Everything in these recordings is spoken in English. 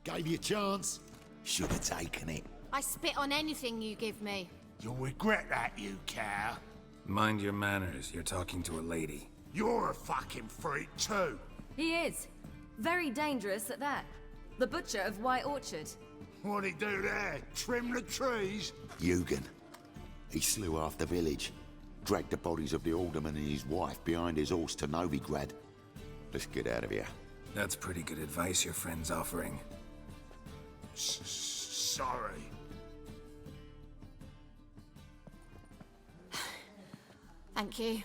Gave you a chance. Should have taken it. I spit on anything you give me. You'll regret that, you cow. Mind your manners, you're talking to a lady. You're a fucking freak too. He is. Very dangerous at that. The butcher of White Orchard. What'd he do there? Trim the trees? Eugen. He slew half the village. Dragged the bodies of the alderman and his wife behind his horse to Novigrad. Let's get out of here. That's pretty good advice your friend's offering. Sorry. Thank you.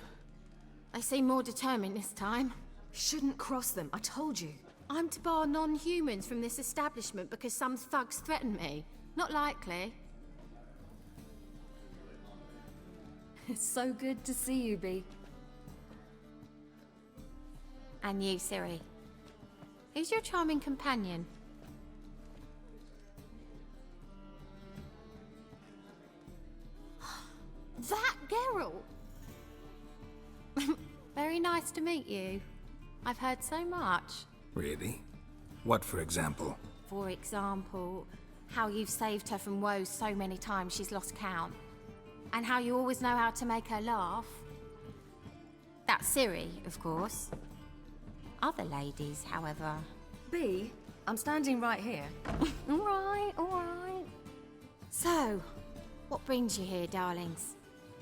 They seem more determined this time. Shouldn't cross them, I told you. I'm to bar non-humans from this establishment because some thugs threaten me. Not likely. It's so good to see you, Bee. And you, Siri. Who's your charming companion? That Geralt! Very nice to meet you. I've heard so much. Really? What, for example? For example, how you've saved her from woes so many times she's lost count. And how you always know how to make her laugh. That's Siri, of course. Other ladies, however. Bee, I'm standing right here. All right. So, what brings you here, darlings?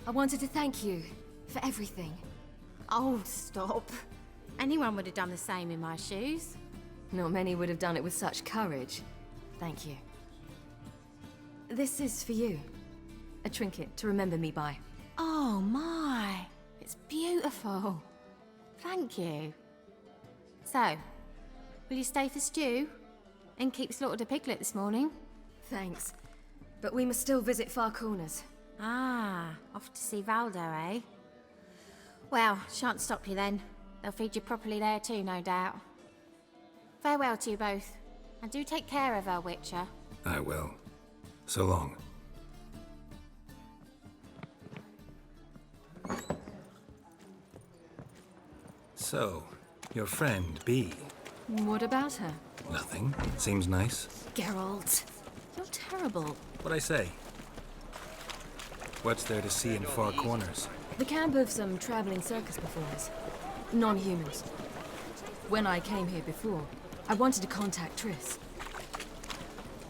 I wanted to thank you for everything. Oh, stop. Anyone would have done the same in my shoes. Not many would have done it with such courage. Thank you. This is for you. A trinket to remember me by. Oh my, it's beautiful. Thank you. So, will you stay for stew? And keep slaughtered a piglet this morning? Thanks. But we must still visit Far Corners. Ah, off to see Valdo, eh? Well, shan't stop you then. They'll feed you properly there too, no doubt. Farewell to you both. And do take care of her, Witcher. I will. So long. So, your friend, Bee. What about her? Nothing. Seems nice. Geralt, you're terrible. What'd I say? What's there to see in Far Corners? The camp of some traveling circus performers. Non-humans. When I came here before, I wanted to contact Triss.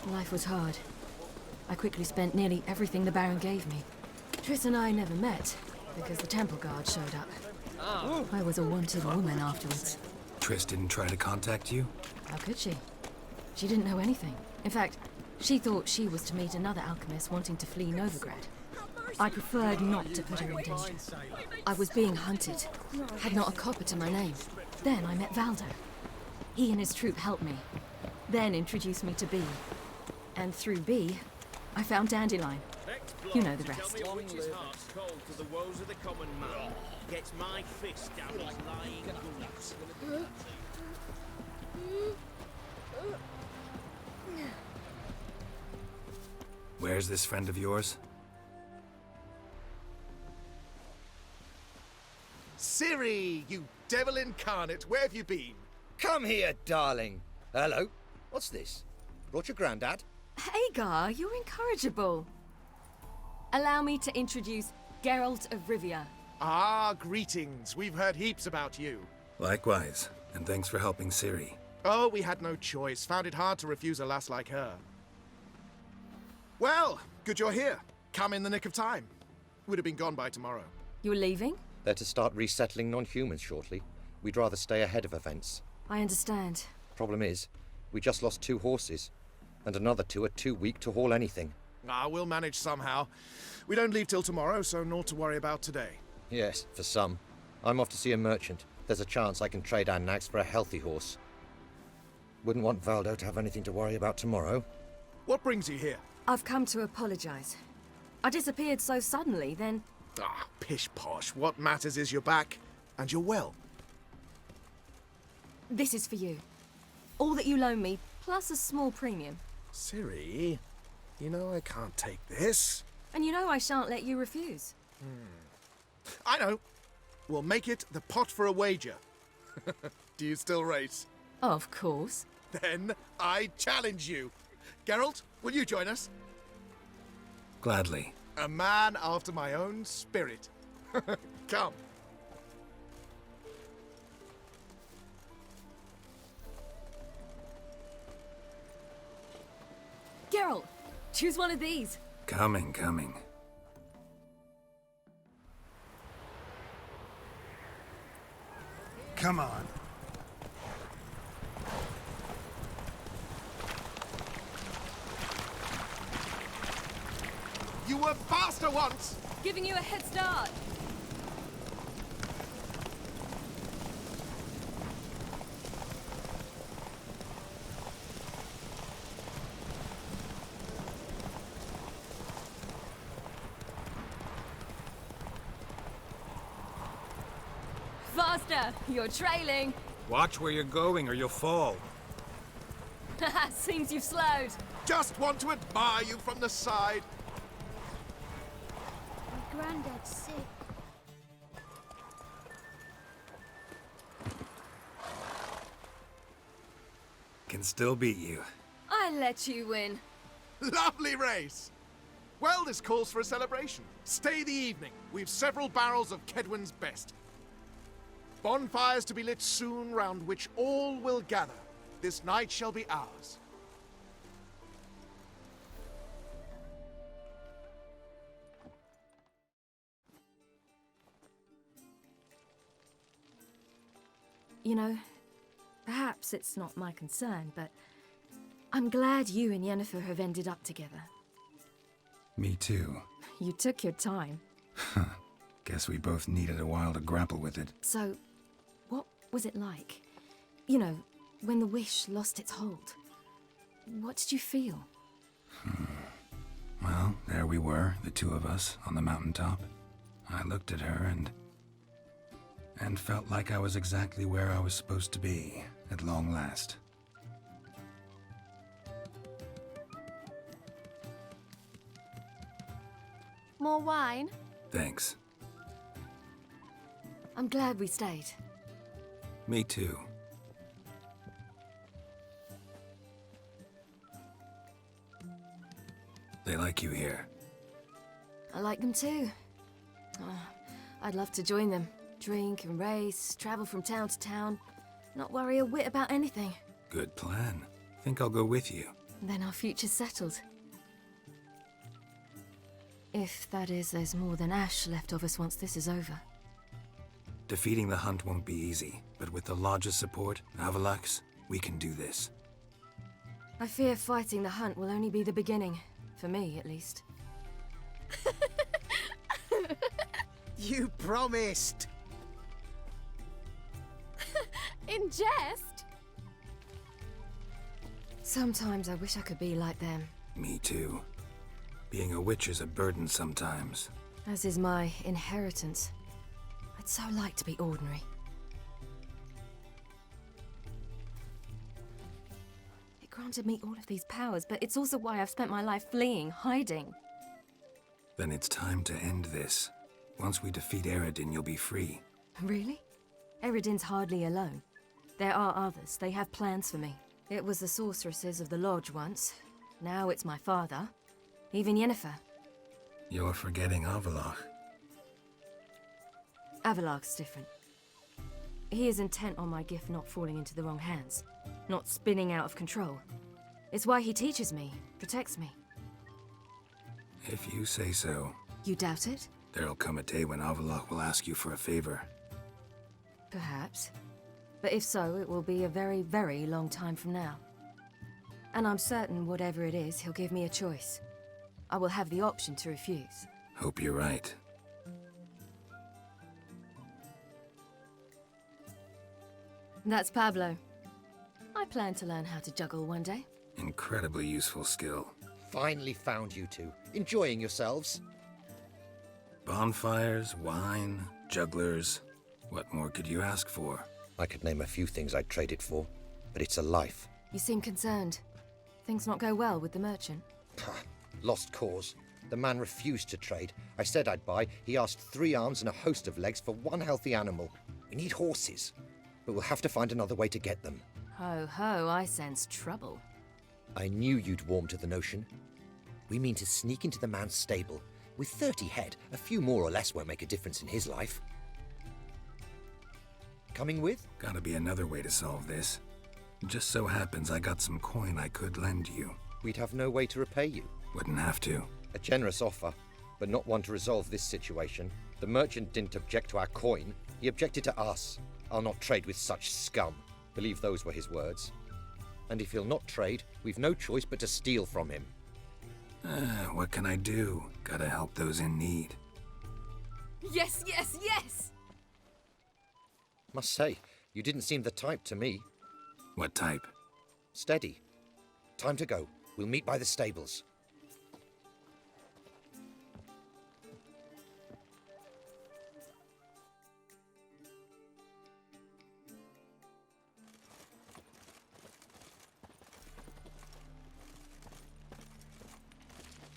Life was hard. I quickly spent nearly everything the Baron gave me. Triss and I never met, because the temple guard showed up. I was a wanted woman afterwards. Triss didn't try to contact you? How could she? She didn't know anything. In fact, she thought she was to meet another alchemist wanting to flee Novigrad. I preferred not to put her in danger. I was being hunted, had not a copper to my name. Then I met Valdo. He and his troop helped me, then introduced me to Bee. And through Bee, I found Dandelion. You know the rest. Gets my fist down his lying guts. Where's this friend of yours? Siri, you devil incarnate, where have you been? Come here, darling. Hello. What's this? Brought your granddad? Hagar, you're incorrigible. Allow me to introduce Geralt of Rivia. Ah, greetings. We've heard heaps about you. Likewise, and thanks for helping Ciri. Oh, we had no choice. Found it hard to refuse a lass like her. Well, good you're here. Come in the nick of time. Would have been gone by tomorrow. You're leaving? They're to start resettling non-humans shortly. We'd rather stay ahead of events. I understand. Problem is, we just lost 2 horses, and another 2 are too weak to haul anything. Ah, we'll manage somehow. We don't leave till tomorrow, so naught to worry about today. Yes, for some. I'm off to see a merchant. There's a chance I can trade our nags for a healthy horse. Wouldn't want Valdo to have anything to worry about tomorrow. What brings you here? I've come to apologize. I disappeared so suddenly, then... Ah, pish-posh. What matters is you're back, and you're well. This is for you. All that you loan me, plus a small premium. Ciri, you know I can't take this. And you know I shan't let you refuse. I know. We'll make it the pot for a wager. Do you still race? Of course. Then I challenge you. Geralt, will you join us? Gladly. A man after my own spirit. Come. Geralt, choose one of these. Coming, coming. Come on. You were faster once! Giving you a head start. Faster! You're trailing. Watch where you're going or you'll fall. Seems you've slowed. Just want to admire you from the side. My granddad's sick. Can still beat you. I let you win. Lovely race! Well, this calls for a celebration. Stay the evening. We've several barrels of Kedwin's best. Bonfires to be lit soon, round which all will gather. This night shall be ours. You know, perhaps it's not my concern, but I'm glad you and Yennefer have ended up together. Me too. You took your time. Guess we both needed a while to grapple with it. So, what was it like? You know, when the wish lost its hold. What did you feel? Well, there we were, the two of us, on the mountaintop. I looked at her and felt like I was exactly where I was supposed to be, at long last. More wine? Thanks. I'm glad we stayed. Me too. They like you here. I like them too. Oh, I'd love to join them. Drink and race, travel from town to town. Not worry a whit about anything. Good plan. Think I'll go with you. Then our future's settled. If, that is, there's more than ash left of us once this is over. Defeating the hunt won't be easy, but with the Lodge's support, Avalax, we can do this. I fear fighting the hunt will only be the beginning. For me, at least. You promised! In jest? Sometimes I wish I could be like them. Me too. Being a witch is a burden sometimes. As is my inheritance. I'd so like to be ordinary. It granted me all of these powers, but it's also why I've spent my life fleeing, hiding. Then it's time to end this. Once we defeat Eredin, you'll be free. Really? Eredin's hardly alone. There are others. They have plans for me. It was the sorceresses of the Lodge once. Now it's my father. Even Yennefer. You're forgetting Avalach. Avalach's different. He is intent on my gift not falling into the wrong hands. Not spinning out of control. It's why he teaches me, protects me. If you say so. You doubt it? There'll come a day when Avalach will ask you for a favor. Perhaps. But if so, it will be a very, very long time from now. And I'm certain whatever it is, he'll give me a choice. I will have the option to refuse. Hope you're right. That's Pablo. I plan to learn how to juggle one day. Incredibly useful skill. Finally found you two. Enjoying yourselves? Bonfires, wine, jugglers. What more could you ask for? I could name a few things I'd trade it for, but it's a life. You seem concerned. Things not go well with the merchant. Lost cause. The man refused to trade. I said I'd buy. He asked 3 arms and a host of legs for one healthy animal. We need horses, but we'll have to find another way to get them. Ho ho, I sense trouble. I knew you'd warm to the notion. We mean to sneak into the man's stable. With 30 head, a few more or less won't make a difference in his life. Coming with? Gotta be another way to solve this. It just so happens I got some coin I could lend you. We'd have no way to repay you. Wouldn't have to. A generous offer, but not one to resolve this situation. The merchant didn't object to our coin. He objected to us. I'll not trade with such scum. Believe those were his words. And if he'll not trade, we've no choice but to steal from him. What can I do? Gotta help those in need. Yes, yes, yes! Must say, you didn't seem the type to me. What type? Steady. Time to go. We'll meet by the stables.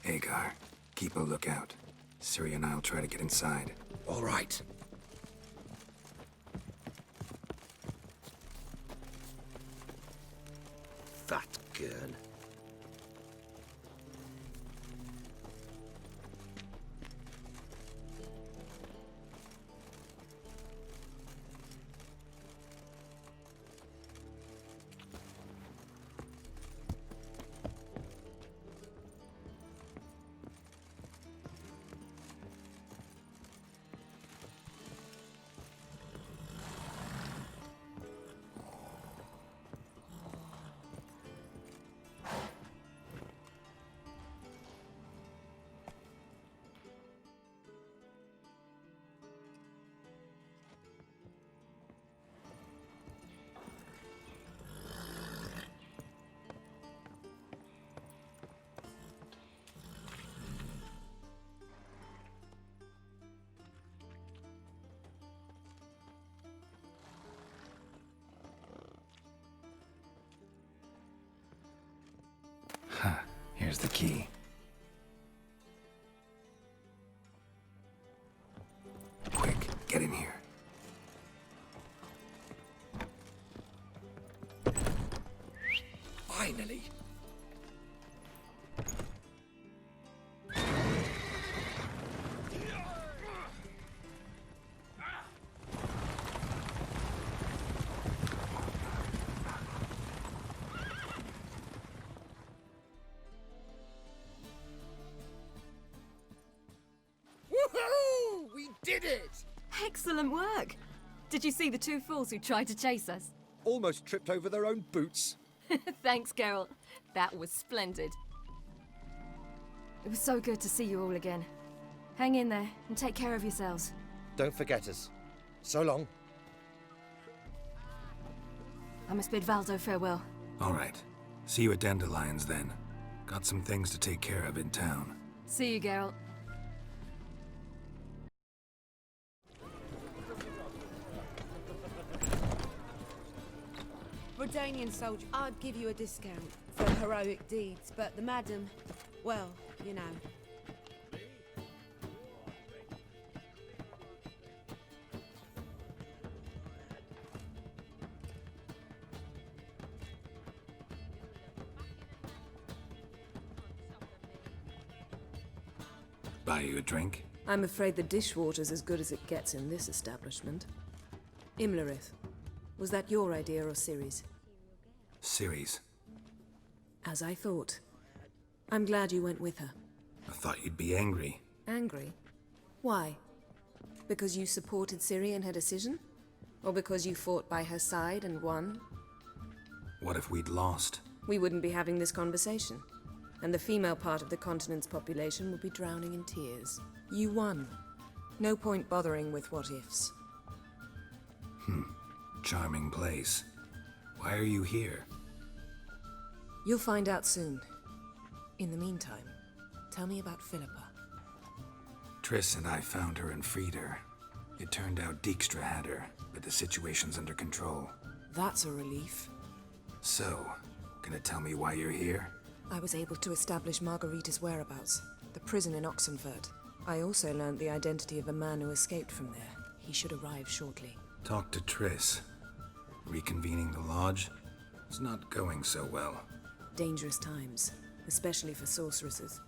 Agar, keep a lookout. Ciri and I'll try to get inside. All right. Fat girl. Here's the key. Quick, get in here. Finally. Woohoo! We did it! Excellent work! Did you see the two fools who tried to chase us? Almost tripped over their own boots. Thanks, Geralt. That was splendid. It was so good to see you all again. Hang in there and take care of yourselves. Don't forget us. So long. I must bid Valdo farewell. All right. See you at Dandelions then. Got some things to take care of in town. See you, Geralt. Redanian soldier, I'd give you a discount for heroic deeds, but the madam, well, you know. Buy you a drink? I'm afraid the dishwater's as good as it gets in this establishment. Imlerith, was that your idea or Ciri's? Ciri's. As I thought. I'm glad you went with her. I thought you'd be angry. Angry? Why? Because you supported Ciri in her decision? Or because you fought by her side and won? What if we'd lost? We wouldn't be having this conversation. And the female part of the continent's population would be drowning in tears. You won. No point bothering with what-ifs. Charming place. Why are you here? You'll find out soon. In the meantime, tell me about Philippa. Triss and I found her and freed her. It turned out Dijkstra had her, but the situation's under control. That's a relief. So, gonna tell me why you're here? I was able to establish Margarita's whereabouts, the prison in Oxenfurt. I also learned the identity of a man who escaped from there. He should arrive shortly. Talk to Triss. Reconvening the lodge? It's not going so well. Dangerous times, especially for sorceresses.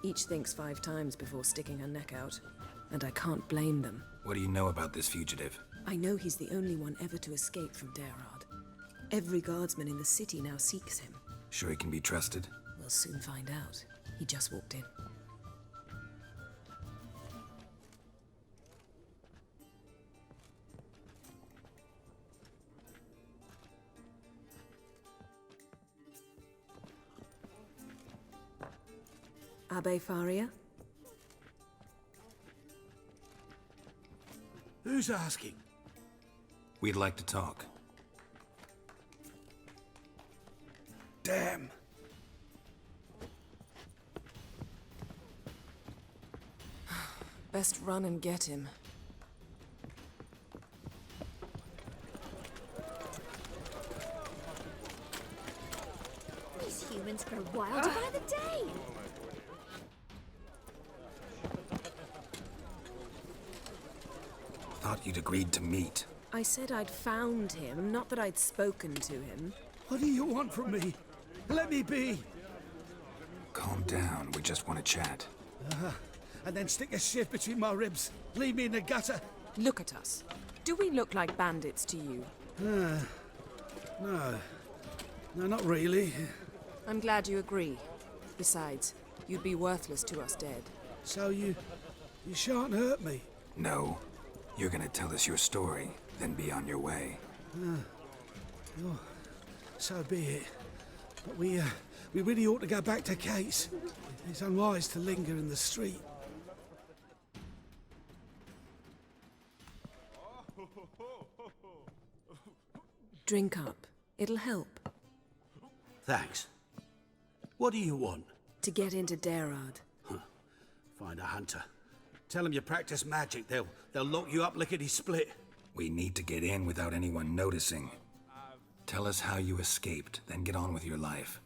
Each thinks 5 times before sticking her neck out, and I can't blame them. What do you know about this fugitive? I know he's the only one ever to escape from Daerard. Every guardsman in the city now seeks him. Sure he can be trusted? We'll soon find out. He just walked in. Abbe Faria? Who's asking? We'd like to talk. Damn. Best run and get him. These humans grow wilder by the day. Thought you'd agreed to meet. I said I'd found him, not that I'd spoken to him. What do you want from me? Let me be. Calm down, we just want to chat. And then stick a shiv between my ribs. Leave me in the gutter. Look at us. Do we look like bandits to you? No, not really. I'm glad you agree. Besides, you'd be worthless to us dead. So you shan't hurt me. No. You're gonna tell us your story, then be on your way. Oh, so be it. But we really ought to go back to Kate's. It's unwise to linger in the street. Drink up. It'll help. Thanks. What do you want? To get into Daerard. Find a hunter. Tell them you practice magic. They'll lock you up lickety-split. We need to get in without anyone noticing. Tell us how you escaped, then get on with your life.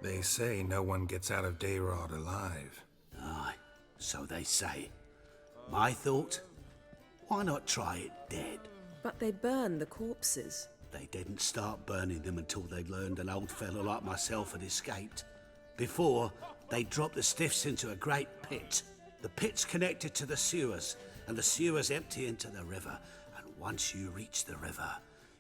They say no one gets out of Daerard alive. Aye, so they say. My thought? Why not try it dead? But they burn the corpses. They didn't start burning them until they learned an old fellow like myself had escaped. Before, they dropped the stiffs into a great pit. The pit's connected to the sewers, and the sewers empty into the river. And once you reach the river,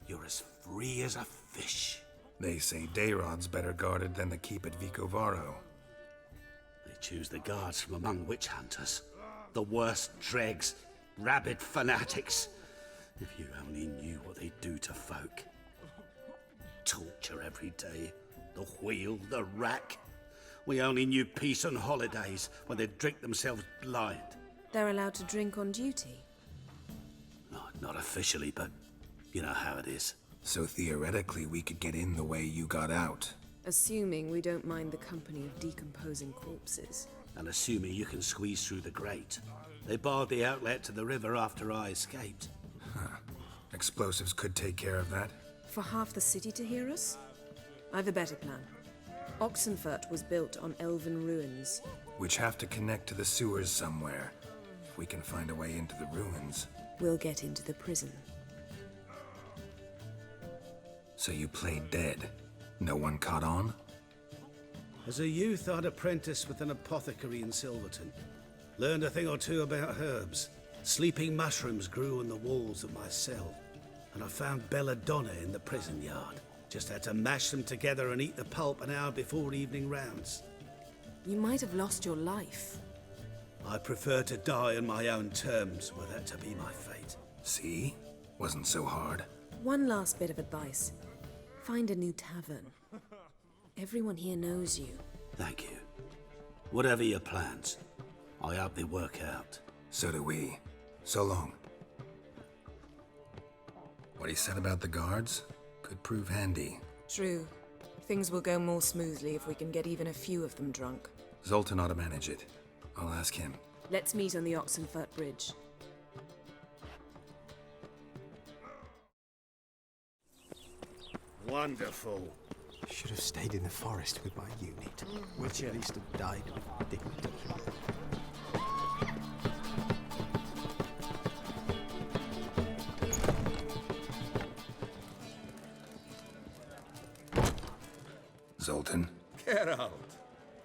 you're as free as a fish. They say Daerad's better guarded than the keep at Vicovaro. They choose the guards from among witch hunters. The worst dregs, rabid fanatics. If you only knew what they do to folk. Torture every day. The wheel, the rack. We only knew peace on holidays when they'd drink themselves blind. They're allowed to drink on duty. No, not officially, but you know how it is. So theoretically, we could get in the way you got out. Assuming we don't mind the company of decomposing corpses. And assuming you can squeeze through the grate. They barred the outlet to the river after I escaped. Huh. Explosives could take care of that. For half the city to hear us? I've a better plan. Oxenfurt was built on elven ruins. Which have to connect to the sewers somewhere. If we can find a way into the ruins. We'll get into the prison. So you played dead. No one caught on? As a youth, I'd apprenticed with an apothecary in Silverton. Learned a thing or two about herbs. Sleeping mushrooms grew on the walls of my cell. And I found belladonna in the prison yard. Just had to mash them together and eat the pulp an hour before evening rounds. You might have lost your life. I prefer to die on my own terms, were that to be my fate. See? Wasn't so hard. One last bit of advice. Find a new tavern. Everyone here knows you. Thank you. Whatever your plans, I hope they work out. So do we. So long. What he said about the guards could prove handy. True. Things will go more smoothly if we can get even a few of them drunk. Zoltan ought to manage it. I'll ask him. Let's meet on the Oxenfurt Bridge. Wonderful. Should have stayed in the forest with my unit, which at least have died with dignity. Zoltan. Get out.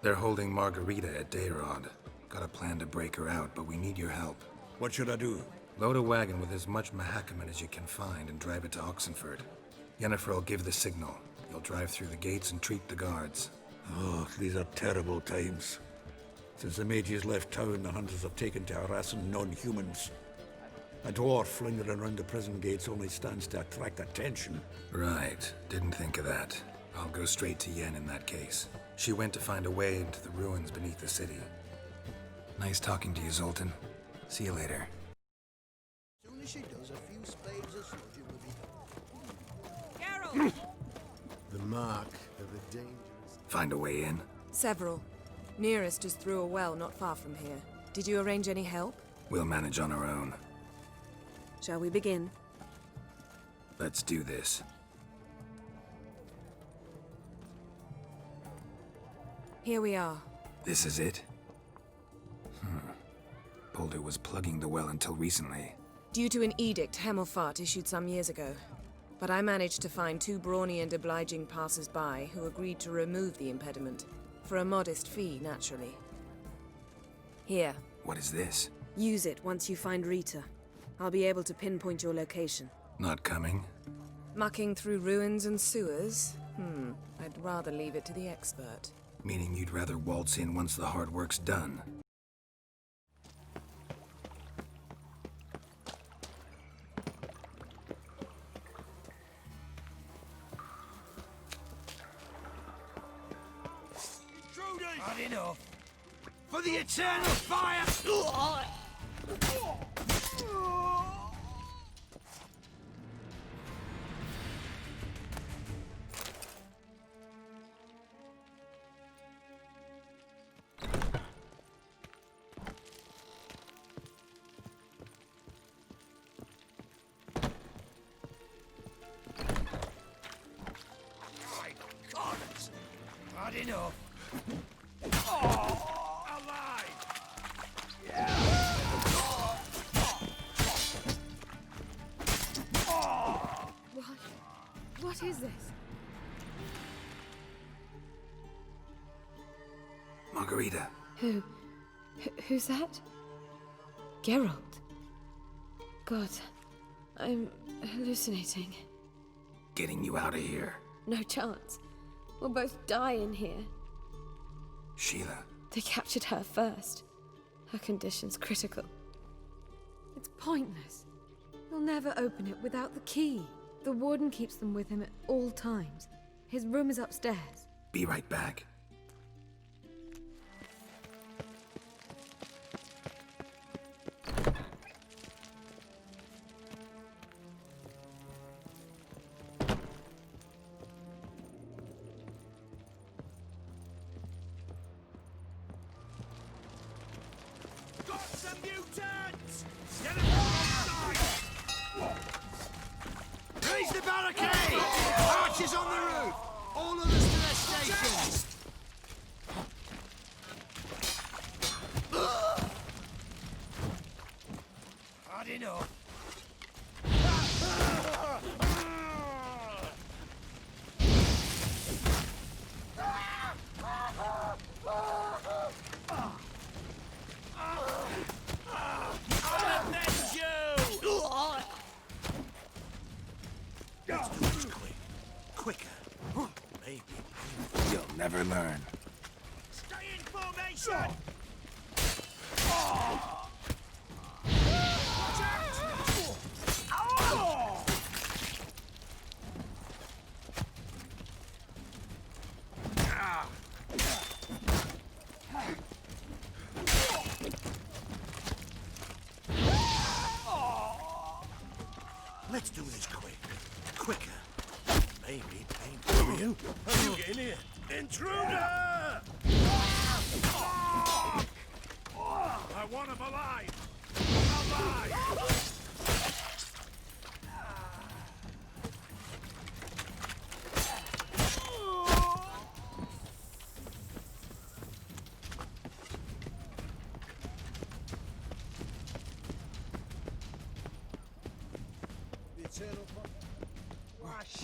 They're holding Margarita at Dayrod. Got a plan to break her out, but we need your help. What should I do? Load a wagon with as much Mahakaman as you can find and drive it to Oxenford. Yennefer will give the signal. You'll drive through the gates and treat the guards. Oh, these are terrible times. Since the mages left town, the hunters have taken to harassing non-humans. A dwarf lingering around the prison gates only stands to attract attention. Right. Didn't think of that. I'll go straight to Yen in that case. She went to find a way into the ruins beneath the city. Nice talking to you, Zoltan. See you later. Soon as she does, a few spades of sludging will be Geralt! the mark of a dangerous... Find a way in? Several. Nearest is through a well not far from here. Did you arrange any help? We'll manage on our own. Shall we begin? Let's do this. Here we are. This is it? Boulder was plugging the well until recently. Due to an edict Hemelfart issued some years ago. But I managed to find two brawny and obliging passers-by who agreed to remove the impediment. For a modest fee, naturally. Here. What is this? Use it once you find Rita. I'll be able to pinpoint your location. Not coming? Mucking through ruins and sewers? I'd rather leave it to the expert. Meaning you'd rather waltz in once the hard work's done? Not enough. For the eternal fire! My God, not enough. What is this? Margarita. Who's that? Geralt. God, I'm hallucinating. Getting you out of here. No chance. We'll both die in here. Sheila. They captured her first. Her condition's critical. It's pointless. We'll never open it without the key. The warden keeps them with him at all times. His room is upstairs. Be right back. Got some mutants! Get them outside! Raise the barricade! Archers on the roof! All others to their stations! Hard enough. Quicker. Maybe. You'll never learn. Stay in formation! Let's do this quick. Quicker. Maybe painful for you. How you getting here? Intruder! I want him alive! Alive! The eternal... Wash.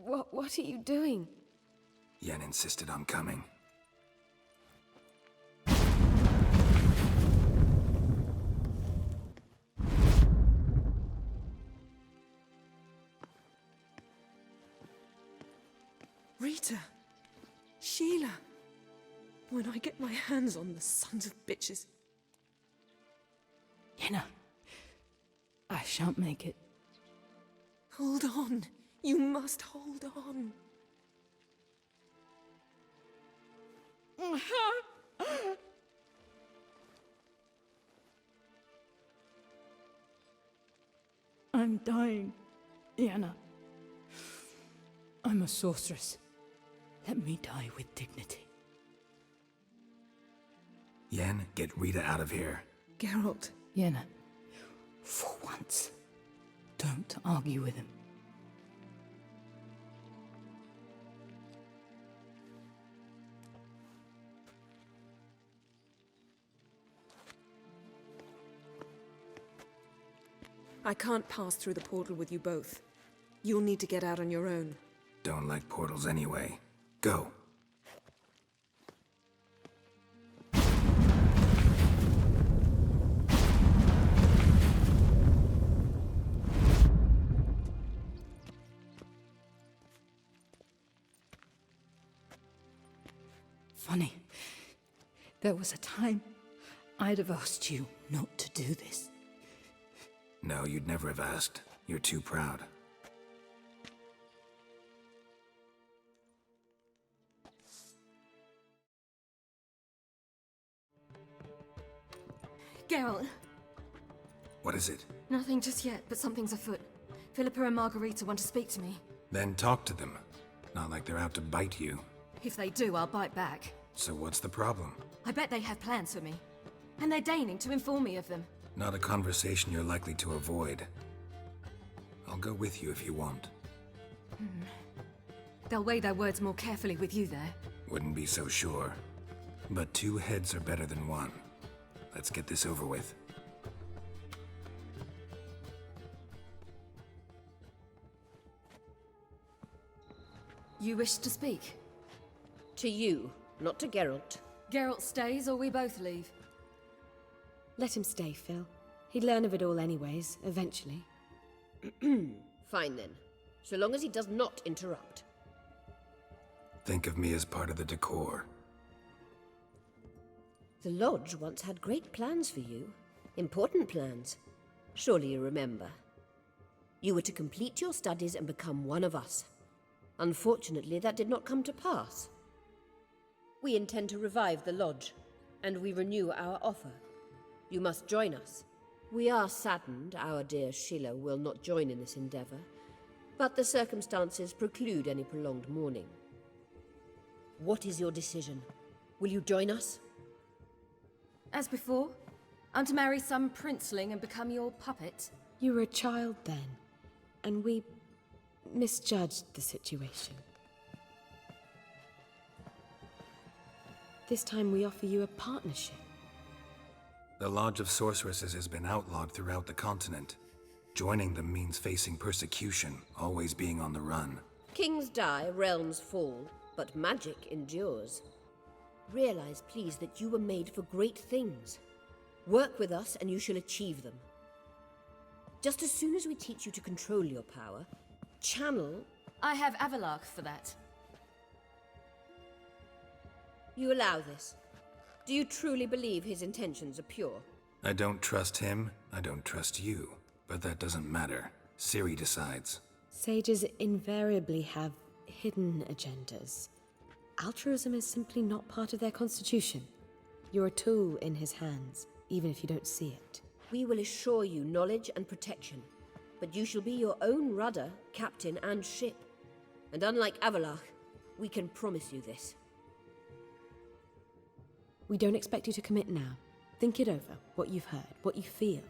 What are you doing? Yen insisted on coming. Rita! Sheila! When I get my hands on the sons of bitches. Yenna, I shan't make it. Hold on. You must hold on. I'm dying, Yenna. I'm a sorceress. Let me die with dignity. Yen, get Rita out of here. Geralt. Yenna, for once, don't argue with him. I can't pass through the portal with you both. You'll need to get out on your own. Don't like portals anyway. Go. Funny. There was a time I'd have asked you not to do this. No, you'd never have asked. You're too proud. Geralt. What is it? Nothing just yet, but something's afoot. Philippa and Margarita want to speak to me. Then talk to them. Not like they're out to bite you. If they do, I'll bite back. So what's the problem? I bet they have plans for me. And they're deigning to inform me of them. Not a conversation you're likely to avoid. I'll go with you if you want. They'll weigh their words more carefully with you there. Wouldn't be so sure. But 2 heads are better than 1. Let's get this over with. You wish to speak? To you, not to Geralt. Geralt stays or we both leave? Let him stay, Phil. He'd learn of it all anyways, eventually. Fine then. So long as he does not interrupt. Think of me as part of the decor. The Lodge once had great plans for you. Important plans. Surely you remember. You were to complete your studies and become one of us. Unfortunately, that did not come to pass. We intend to revive the Lodge, and we renew our offer. You must join us. We are saddened our dear Sheila will not join in this endeavor, but the circumstances preclude any prolonged mourning. What is your decision? Will you join us? As before, I'm to marry some princeling and become your puppet. You were a child then, and we misjudged the situation. This time we offer you a partnership. The Lodge of Sorceresses has been outlawed throughout the continent. Joining them means facing persecution, always being on the run. Kings die, realms fall, but magic endures. Realize, please, that you were made for great things. Work with us and you shall achieve them. Just as soon as we teach you to control your power, channel... I have Avalark for that. You allow this? Do you truly believe his intentions are pure? I don't trust him, I don't trust you. But that doesn't matter. Ciri decides. Sages invariably have hidden agendas. Altruism is simply not part of their constitution. You're a tool in his hands, even if you don't see it. We will assure you knowledge and protection, but you shall be your own rudder, captain, and ship. And unlike Avalark, we can promise you this. We don't expect you to commit now. Think it over, what you've heard, what you feel.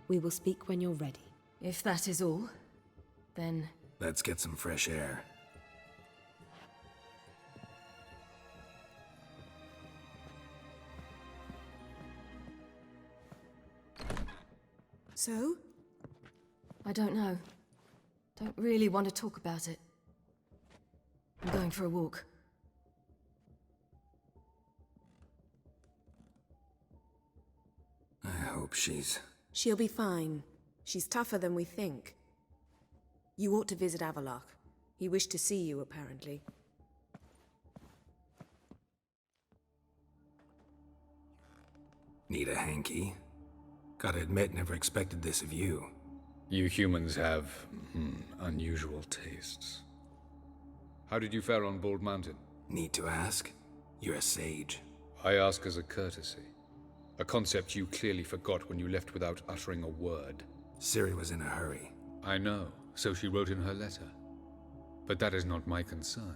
We will speak when you're ready. If that is all, then... Let's get some fresh air. So? I don't know. Don't really want to talk about it. I'm going for a walk. I hope she's... She'll be fine. She's tougher than we think. You ought to visit Avalok. He wished to see you, apparently. Need a hanky? Gotta admit, never expected this of you. You humans have, unusual tastes. How did you fare on Bald Mountain? Need to ask? You're a sage. I ask as a courtesy. A concept you clearly forgot when you left without uttering a word. Ciri was in a hurry. I know, so she wrote in her letter. But that is not my concern.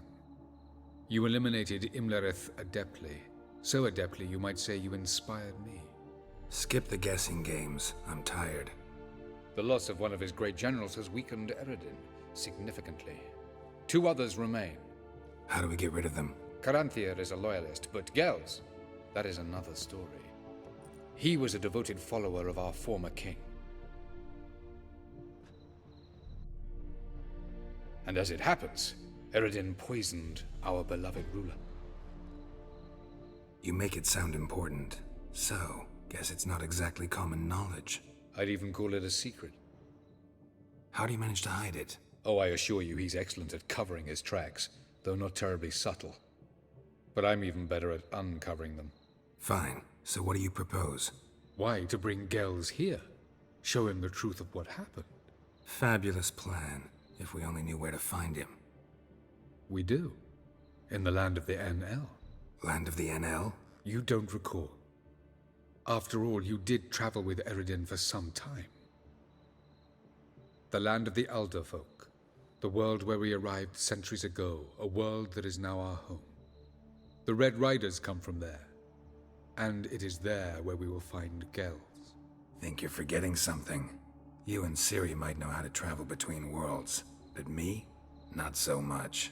You eliminated Imlerith adeptly. So adeptly you might say you inspired me. Skip the guessing games. I'm tired. The loss of one of his great generals has weakened Eredin significantly. 2 others remain. How do we get rid of them? Caranthir is a loyalist, but Gels, that is another story. He was a devoted follower of our former king. And as it happens, Eredin poisoned our beloved ruler. You make it sound important. So, guess it's not exactly common knowledge. I'd even call it a secret. How do you manage to hide it? Oh, I assure you he's excellent at covering his tracks, though not terribly subtle. But I'm even better at uncovering them. Fine. So what do you propose? Why, to bring Gels here. Show him the truth of what happened. Fabulous plan, if we only knew where to find him. We do. In the land of the NL. Land of the NL? You don't recall. After all, you did travel with Eredin for some time. The land of the Elder folk. The world where we arrived centuries ago. A world that is now our home. The Red Riders come from there. And it is there where we will find Gels. Think you're forgetting something. You and Ciri might know how to travel between worlds. But me? Not so much.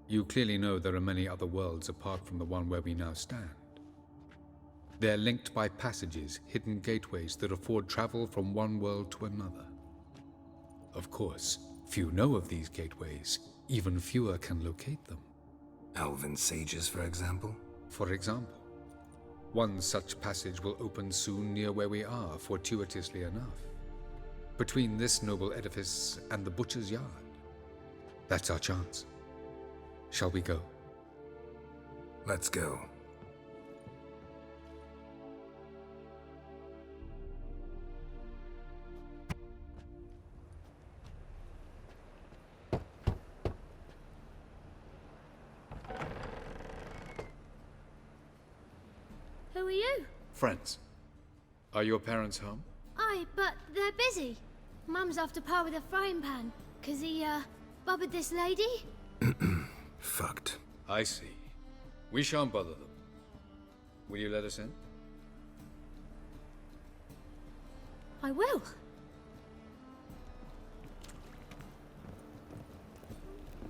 You clearly know there are many other worlds apart from the one where we now stand. They're linked by passages, hidden gateways that afford travel from one world to another. Of course, few know of these gateways. Even fewer can locate them. Elven sages, for example? For example. One such passage will open soon near where we are, fortuitously enough. Between this noble edifice and the butcher's yard. That's our chance. Shall we go? Let's go. Who are you? Friends. Are your parents home? Aye, but they're busy. Mum's after Pa with a frying pan, 'cause he, bobbered this lady. Fucked. I see. We shan't bother them. Will you let us in? I will.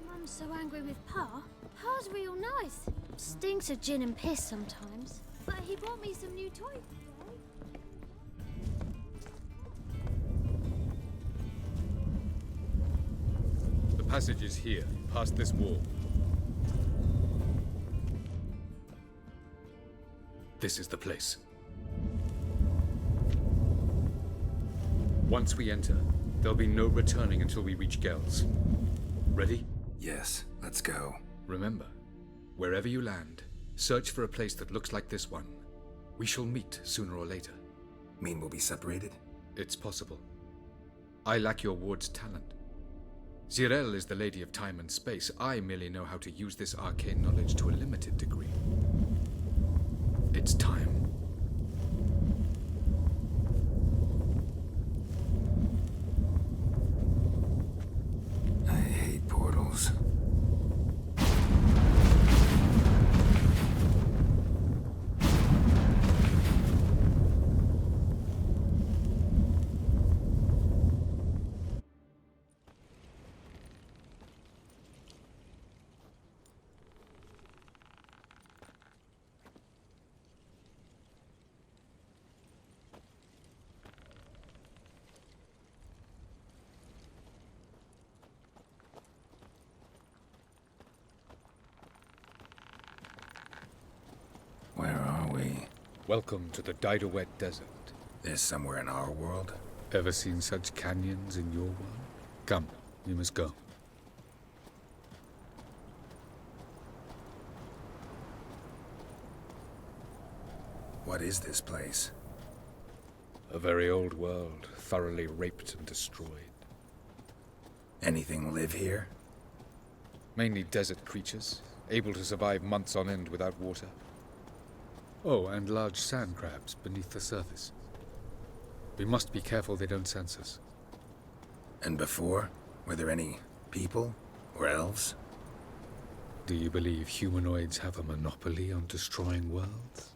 Mum's so angry with Pa. Pa's real nice. Stinks of gin and piss sometimes. But he bought me some new toys today. The passage is here, past this wall. This is the place. Once we enter, there'll be no returning until we reach Gels. Ready? Yes, let's go. Remember, wherever you land, search for a place that looks like this one. We shall meet sooner or later. Mean we'll be separated? It's possible. I lack your ward's talent. Zirel is the lady of time and space. I merely know how to use this arcane knowledge to a limited degree. It's time. I hate portals. Welcome to the Didowet Desert. This somewhere in our world? Ever seen such canyons in your world? Come, we must go. What is this place? A very old world, thoroughly raped and destroyed. Anything live here? Mainly desert creatures, able to survive months on end without water. Oh, and large sand crabs beneath the surface. We must be careful they don't sense us. And before? Were there any people? Or elves? Do you believe humanoids have a monopoly on destroying worlds?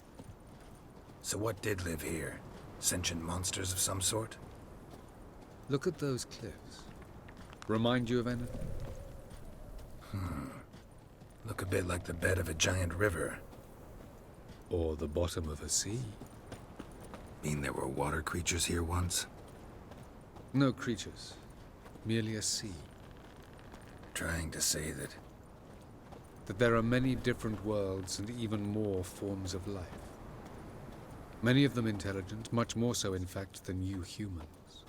So what did live here? Sentient monsters of some sort? Look at those cliffs. Remind you of anything? Look a bit like the bed of a giant river. Or the bottom of a sea. Mean there were water creatures here once? No creatures. Merely a sea. Trying to say that... That there are many different worlds and even more forms of life. Many of them intelligent, much more so in fact than you humans.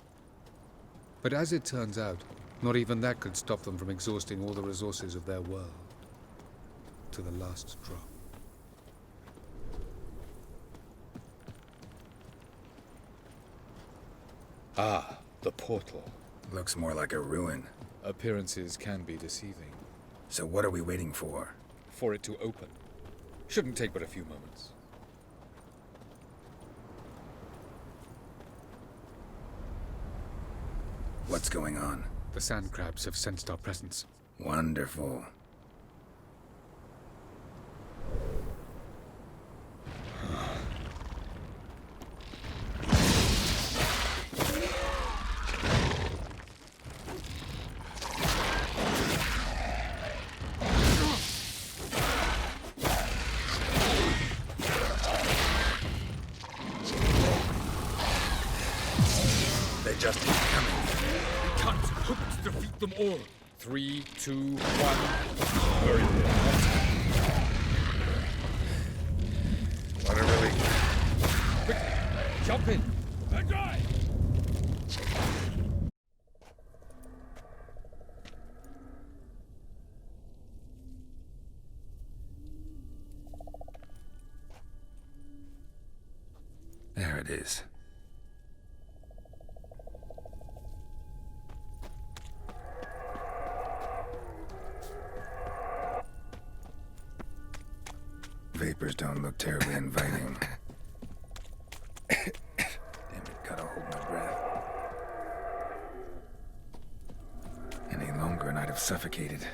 But as it turns out, not even that could stop them from exhausting all the resources of their world. To the last drop. Ah, the portal. Looks more like a ruin. Appearances can be deceiving. So what are we waiting for? For it to open. Shouldn't take but a few moments. What's going on? The sand crabs have sensed our presence. Wonderful. They just keep coming. We can't hope to defeat them all. 3, 2, 1. Hurry there. What a relief. Quick, jump in. And die! There it is. Vapors don't look terribly inviting. Damn it, gotta hold my breath. Any longer and I'd have suffocated.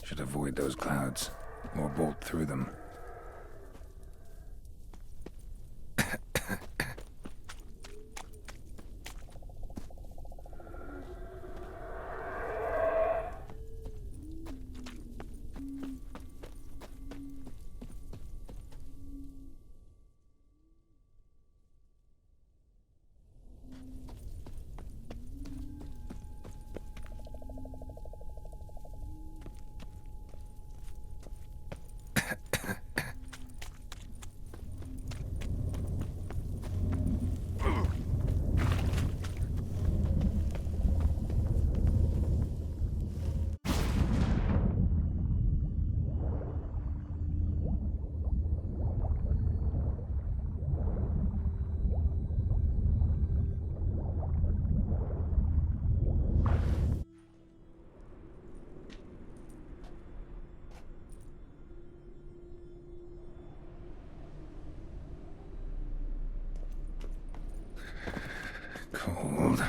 Should avoid those clouds, or bolt through them. Cold.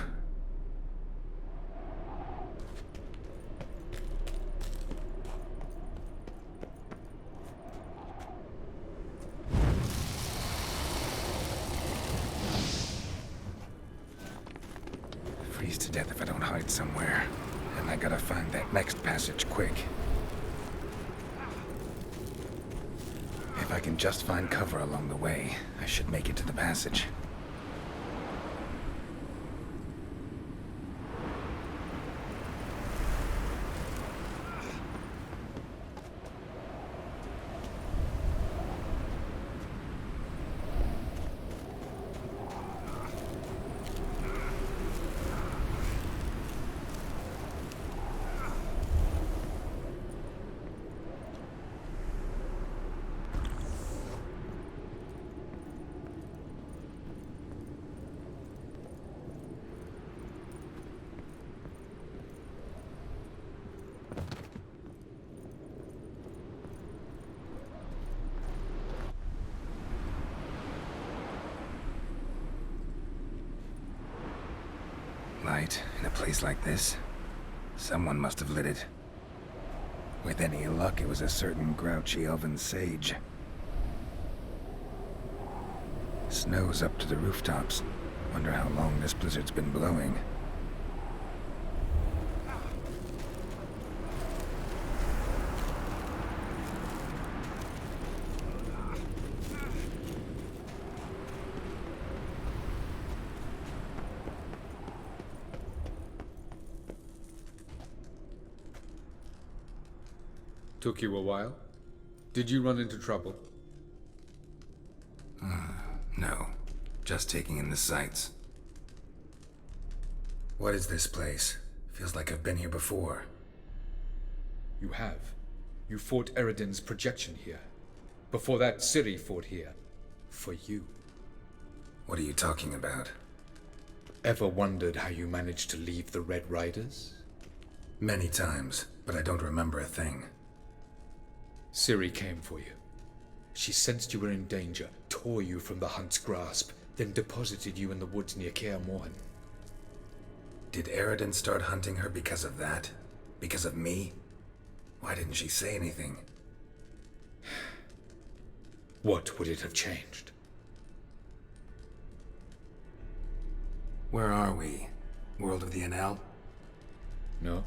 Freeze to death if I don't hide somewhere. And I gotta find that next passage quick. I can just find cover along the way, I should make it to the passage. Light in a place like this? Someone must have lit it. With any luck, it was a certain grouchy elven sage. Snow's up to the rooftops. Wonder how long this blizzard's been blowing. Took you a while? Did you run into trouble? No. Just taking in the sights. What is this place? Feels like I've been here before. You have. You fought Eredin's projection here. Before that, Ciri fought here. For you. What are you talking about? Ever wondered how you managed to leave the Red Riders? Many times, but I don't remember a thing. Ciri came for you. She sensed you were in danger, tore you from the Hunt's grasp, then deposited you in the woods near Kaer Morhen. Did Eredin start hunting her because of that? Because of me? Why didn't she say anything? What would it have changed? Where are we? World of the Enel? No.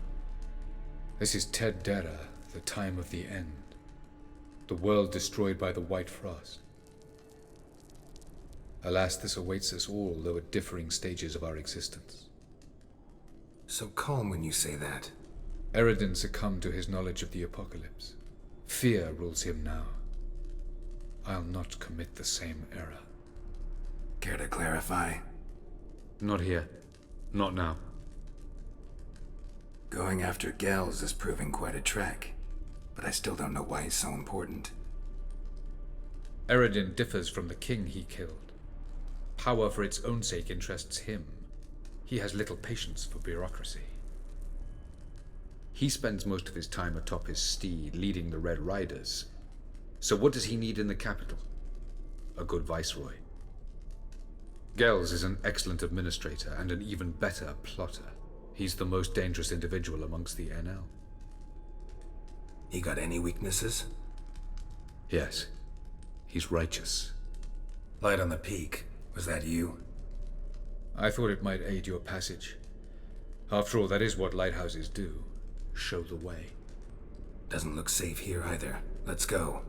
This is Ted Dera, the time of the end. The world destroyed by the White Frost. Alas, this awaits us all, though at differing stages of our existence. So calm when you say that. Eredin succumbed to his knowledge of the apocalypse. Fear rules him now. I'll not commit the same error. Care to clarify? Not here. Not now. Going after Gels is proving quite a trek. But I still don't know why he's so important. Eredin differs from the king he killed. Power for its own sake interests him. He has little patience for bureaucracy. He spends most of his time atop his steed, leading the Red Riders. So what does he need in the capital? A good viceroy. Gels is an excellent administrator and an even better plotter. He's the most dangerous individual amongst the Enel. He got any weaknesses? Yes. He's righteous. Light on the peak. Was that you? I thought it might aid your passage. After all, that is what lighthouses do. Show the way. Doesn't look safe here either. Let's go.